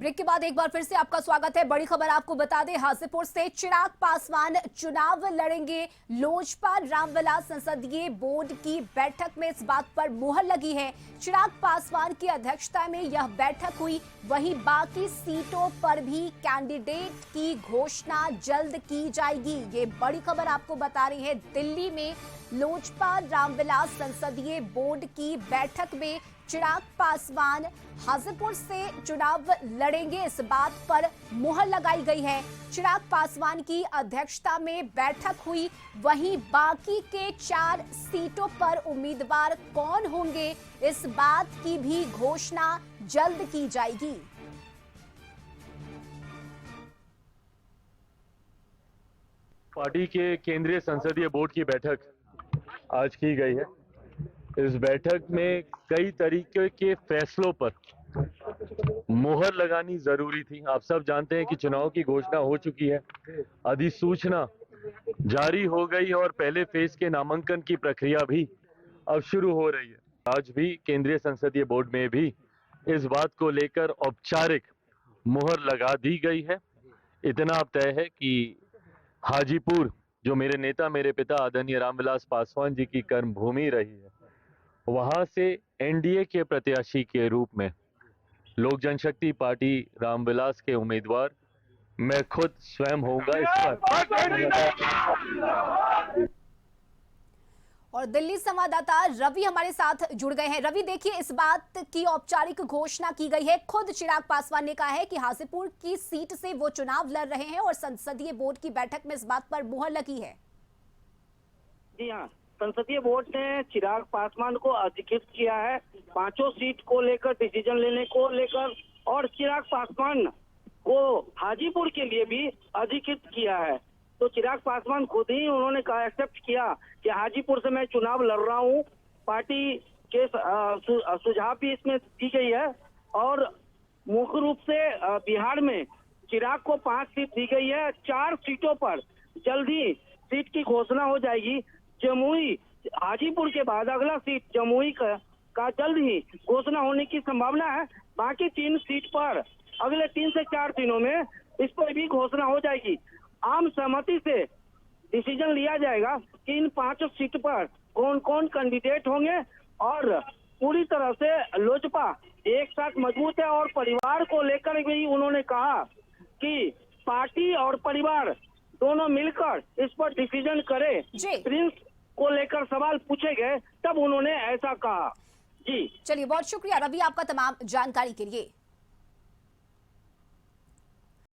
Break के बाद एक बार फिर से आपका स्वागत है। बड़ी खबर आपको बता दें, हाजीपुर से चिराग पासवान चुनाव लड़ेंगे। लोजपा रामविलास संसदीय बोर्ड की बैठक में इस बात पर मुहर लगी है। चिराग पासवान की अध्यक्षता में यह बैठक हुई। वहीं बाकी सीटों पर भी कैंडिडेट की घोषणा जल्द की जाएगी। ये बड़ी खबर आपको बता रही है। दिल्ली में लोजपा रामविलास संसदीय बोर्ड की बैठक में चिराग पासवान हाजीपुर से चुनाव लड़ेंगे, इस बात पर मुहर लगाई गई है। चिराग पासवान की अध्यक्षता में बैठक हुई। वहीं बाकी के 4 सीटों पर उम्मीदवार कौन होंगे, इस बात की भी घोषणा जल्द की जाएगी। पार्टी के केंद्रीय संसदीय बोर्ड की बैठक आज की गई है। इस बैठक में कई तरीके के फैसलों पर मुहर लगानी जरूरी थी। आप सब जानते हैं कि चुनाव की घोषणा हो चुकी है, अधिसूचना जारी हो गई और पहले फेज के नामांकन की प्रक्रिया भी अब शुरू हो रही है। आज भी केंद्रीय संसदीय बोर्ड में भी इस बात को लेकर औपचारिक मुहर लगा दी गई है। इतना अब तय है कि हाजीपुर, जो मेरे नेता मेरे पिता आदरणीय रामविलास पासवान जी की कर्मभूमि रही है, वहां से एनडीए के प्रत्याशी के रूप में लोक जनशक्ति पार्टी रामविलास के उम्मीदवार मैं खुद स्वयं होऊंगा इस पर। और दिल्ली संवाददाता रवि हमारे साथ जुड़ गए हैं। रवि, देखिए, इस बात की औपचारिक घोषणा की गई है। खुद चिराग पासवान ने कहा है कि हाजीपुर की सीट से वो चुनाव लड़ रहे हैं और संसदीय बोर्ड की बैठक में इस बात पर मुहर लगी है। जी हाँ, संसदीय बोर्ड ने चिराग पासवान को अधिकृत किया है 5 सीट को लेकर डिसीजन लेने को लेकर, और चिराग पासवान को हाजीपुर के लिए भी अधिकृत किया है। तो चिराग पासवान खुद ही उन्होंने एक्सेप्ट किया कि हाजीपुर से मैं चुनाव लड़ रहा हूँ। पार्टी के सुझाव भी इसमें दी गई है और मुख्य रूप से बिहार में चिराग को 5 सीट दी गई है। 4 सीटों पर जल्द ही सीट की घोषणा हो जाएगी। जमुई, हाजीपुर के बाद अगला सीट जमुई का जल्द ही घोषणा होने की संभावना है। बाकी 3 सीट पर अगले 3 से 4 दिनों में इस पर भी घोषणा हो जाएगी। आम सहमति से डिसीजन लिया जाएगा कि इन 5 सीट पर कौन कौन कैंडिडेट होंगे, और पूरी तरह से लोजपा एक साथ मजबूत है। और परिवार को लेकर भी उन्होंने कहा कि पार्टी और परिवार दोनों मिलकर इस पर डिसीजन करे। प्रिंस को लेकर सवाल पूछे गए तब उन्होंने ऐसा कहा। जी चलिए, बहुत शुक्रिया रवि आपका तमाम जानकारी के लिए।